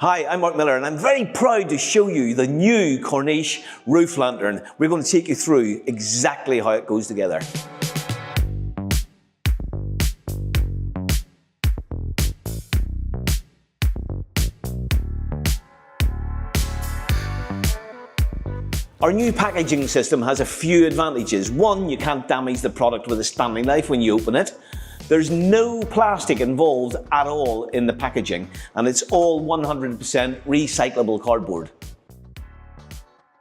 Hi, I'm Mark Miller and I'm very proud to show you the new Korniche roof lantern. We're going to take you through exactly how it goes together. Our new packaging system has a few advantages. One, you can't damage the product with a Stanley knife when you open it. There's no plastic involved at all in the packaging, and it's all 100% recyclable cardboard.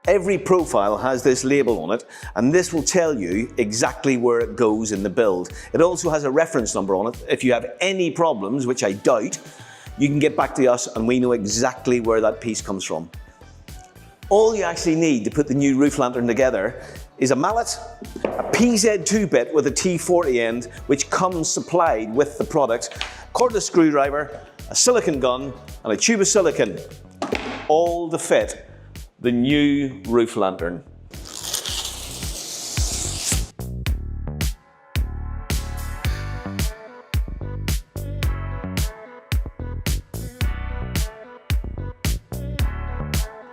Every profile has this label on it, and this will tell you exactly where it goes in the build. It also has a reference number on it. If you have any problems, which I doubt, you can get back to us and we know exactly where that piece comes from. All you actually need to put the new roof lantern together is a mallet, a PZ2 bit with a T40 end, which comes supplied with the product, cordless screwdriver, a silicone gun, and a tube of silicone, all to fit the new roof lantern.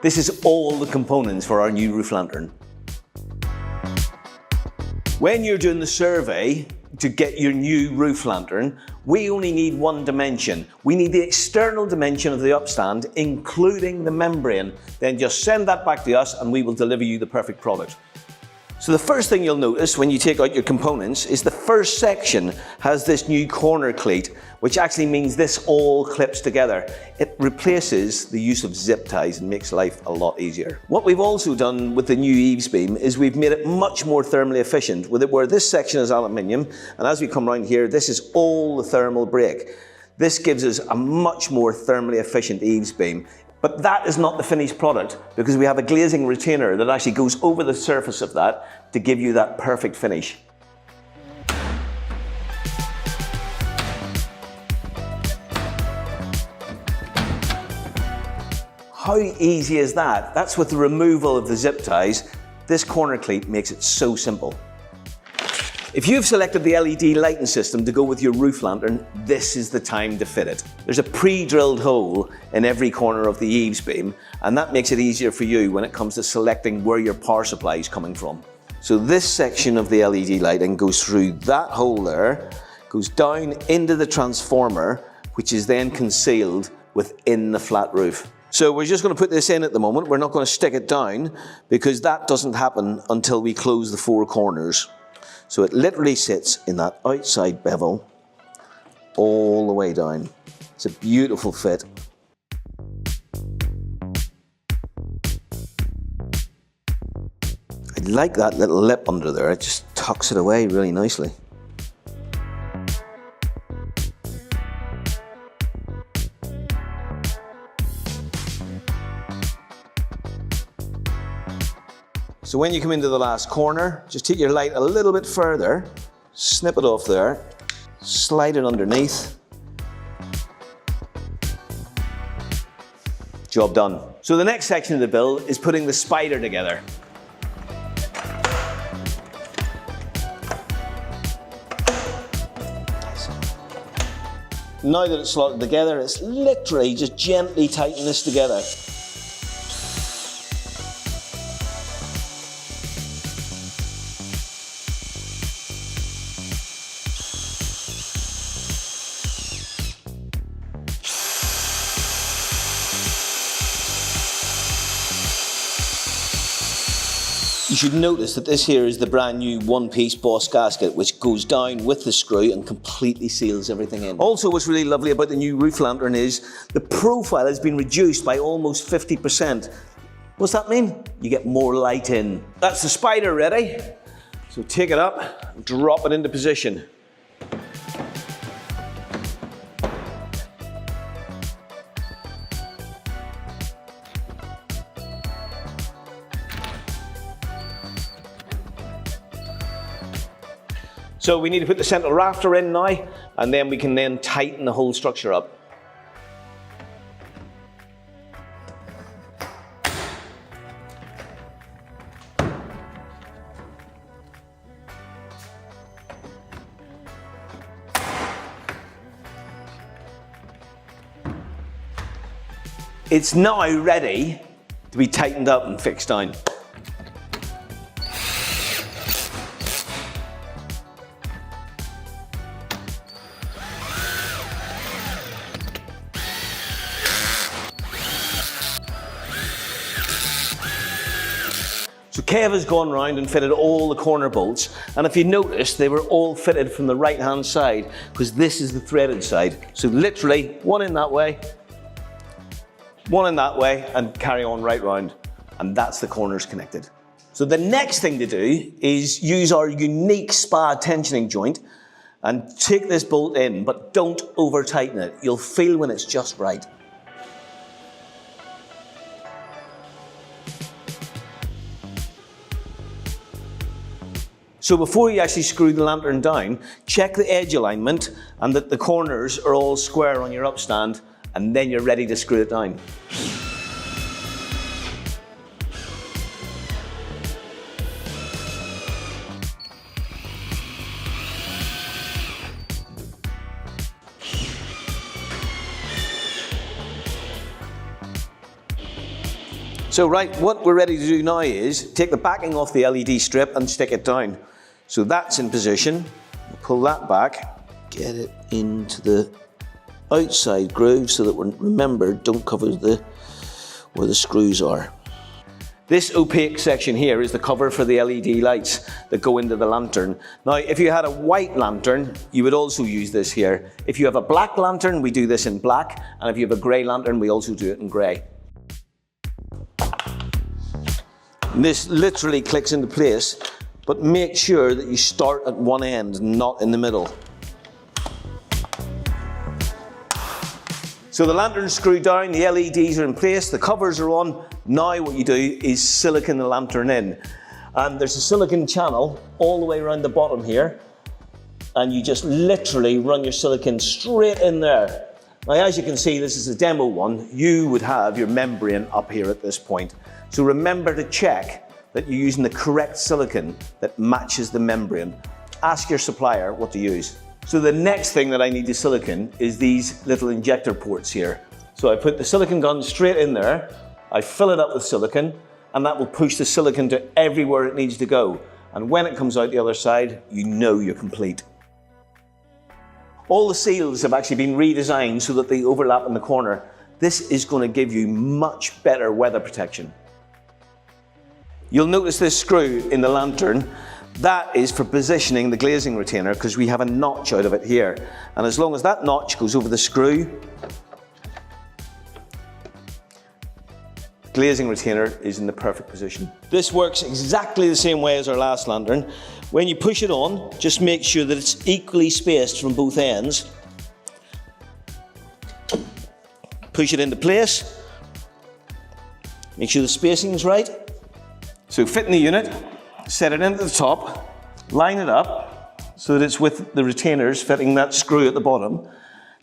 This is all the components for our new roof lantern. When you're doing the survey to get your new roof lantern, we only need one dimension. We need the external dimension of the upstand, including the membrane. Then just send that back to us and we will deliver you the perfect product. So the first thing you'll notice when you take out your components is the first section has this new corner cleat, which actually means this all clips together. It replaces the use of zip ties and makes life a lot easier. What we've also done with the new eaves beam is we've made it much more thermally efficient, with it where this section is aluminium, and as we come around here, this is all the thermal break. This gives us a much more thermally efficient eaves beam. But that is not the finished product, because we have a glazing retainer that actually goes over the surface of that to give you that perfect finish. How easy is that? That's with the removal of the zip ties. This corner cleat makes it so simple. If you've selected the LED lighting system to go with your roof lantern, this is the time to fit it. There's a pre-drilled hole in every corner of the eaves beam, and that makes it easier for you when it comes to selecting where your power supply is coming from. So this section of the LED lighting goes through that hole there, goes down into the transformer, which is then concealed within the flat roof. So we're just going to put this in at the moment. We're not going to stick it down because that doesn't happen until we close the four corners. So it literally sits in that outside bevel all the way down. It's a beautiful fit. I like that little lip under there. It just tucks it away really nicely. So when you come into the last corner, just take your light a little bit further, snip it off there, slide it underneath. Job done. So the next section of the build is putting the spider together. Now that it's slotted together, it's literally just gently tighten this together. You should notice that this here is the brand new one-piece Boss gasket, which goes down with the screw and completely seals everything in. Also, what's really lovely about the new roof lantern is the profile has been reduced by almost 50%. What's that mean? You get more light in. That's the spider ready. So take it up, drop it into position. So we need to put the central rafter in now, and then we can then tighten the whole structure up. It's now ready to be tightened up and fixed down. So Kev has gone round and fitted all the corner bolts, and if you notice, they were all fitted from the right hand side because this is the threaded side. So literally one in that way, one in that way, and carry on right round, and that's the corners connected. So the next thing to do is use our unique spa tensioning joint and take this bolt in, but don't over tighten it. You'll feel when it's just right. So before you actually screw the lantern down, check the edge alignment and that the corners are all square on your upstand, and then you're ready to screw it down. So right, what we're ready to do now is take the backing off the LED strip and stick it down. So that's in position. Pull that back, get it into the outside groove so that remember, don't cover where the screws are. This opaque section here is the cover for the LED lights that go into the lantern. Now, if you had a white lantern, you would also use this here. If you have a black lantern, we do this in black, and if you have a grey lantern, we also do it in grey. And this literally clicks into place, but make sure that you start at one end, not in the middle. So the lantern's screwed down, the LEDs are in place, the covers are on. Now what you do is silicone the lantern in. And there's a silicone channel all the way around the bottom here, and you just literally run your silicone straight in there. Now, as you can see, this is a demo one. You would have your membrane up here at this point. So remember to check that you're using the correct silicone that matches the membrane. Ask your supplier what to use. So the next thing that I need to silicone is these little injector ports here. So I put the silicone gun straight in there, I fill it up with silicone, and that will push the silicone to everywhere it needs to go. And when it comes out the other side, you know you're complete. All the seals have actually been redesigned so that they overlap in the corner. This is going to give you much better weather protection. You'll notice this screw in the lantern. That is for positioning the glazing retainer because we have a notch out of it here. And as long as that notch goes over the screw, glazing retainer is in the perfect position. This works exactly the same way as our last lantern. When you push it on, just make sure that it's equally spaced from both ends. Push it into place. Make sure the spacing is right. So fit in the unit, set it into the top, line it up so that it's with the retainers fitting that screw at the bottom.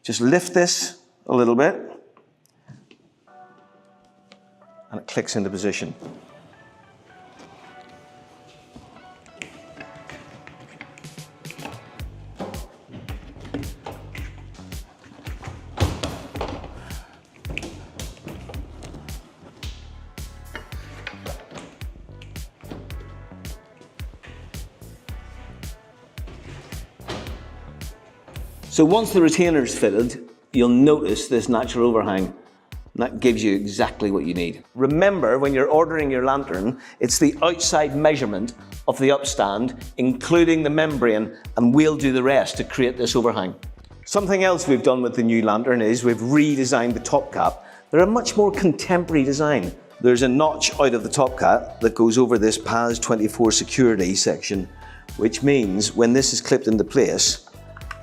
Just lift this a little bit and it clicks into position. So once the retainer is fitted, you'll notice this natural overhang. And that gives you exactly what you need. Remember, when you're ordering your lantern, it's the outside measurement of the upstand, including the membrane, and we'll do the rest to create this overhang. Something else we've done with the new lantern is we've redesigned the top cap. They're a much more contemporary design. There's a notch out of the top cap that goes over this PAS 24 security section, which means when this is clipped into place,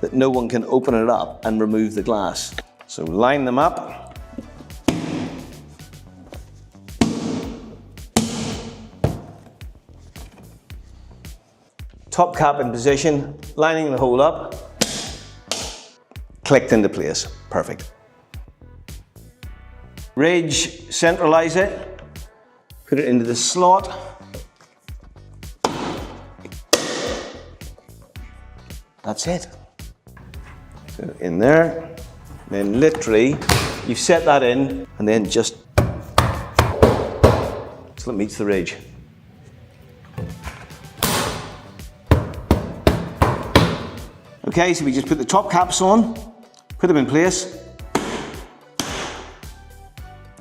that no one can open it up and remove the glass. So line them up. Top cap in position, lining the hole up, clicked into place, perfect. Ridge, centralize it, put it into the slot. That's it. In there, then literally You've set that in, and then just till it meets the ridge. Okay, so we just put the top caps on, put them in place.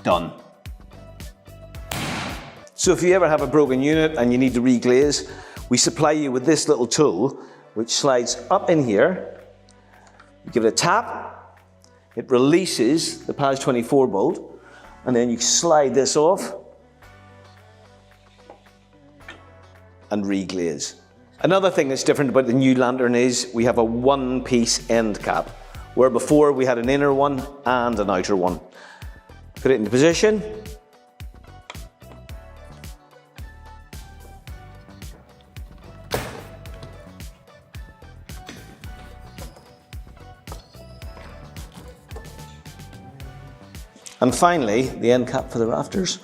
Done. So if you ever have a broken unit and you need to reglaze, we supply you with this little tool which slides up in here. You give it a tap, it releases the PAS 24 bolt, and then you slide this off and reglaze. Another thing that's different about the new lantern is we have a one-piece end cap, where before we had an inner one and an outer one. Put it into position. And finally, the end cap for the rafters.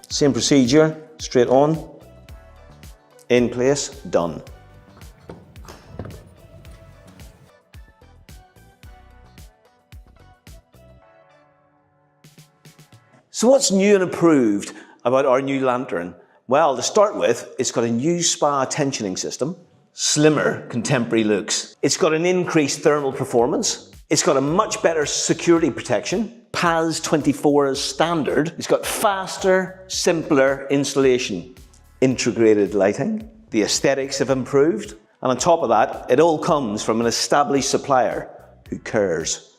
Same procedure, straight on, in place, done. So what's new and improved about our new lantern? Well, to start with, it's got a new spa tensioning system, slimmer contemporary looks. It's got an increased thermal performance. It's got a much better security protection. PAS 24 as standard. It's got faster, simpler installation. Integrated lighting. The aesthetics have improved. And on top of that, it all comes from an established supplier who cares.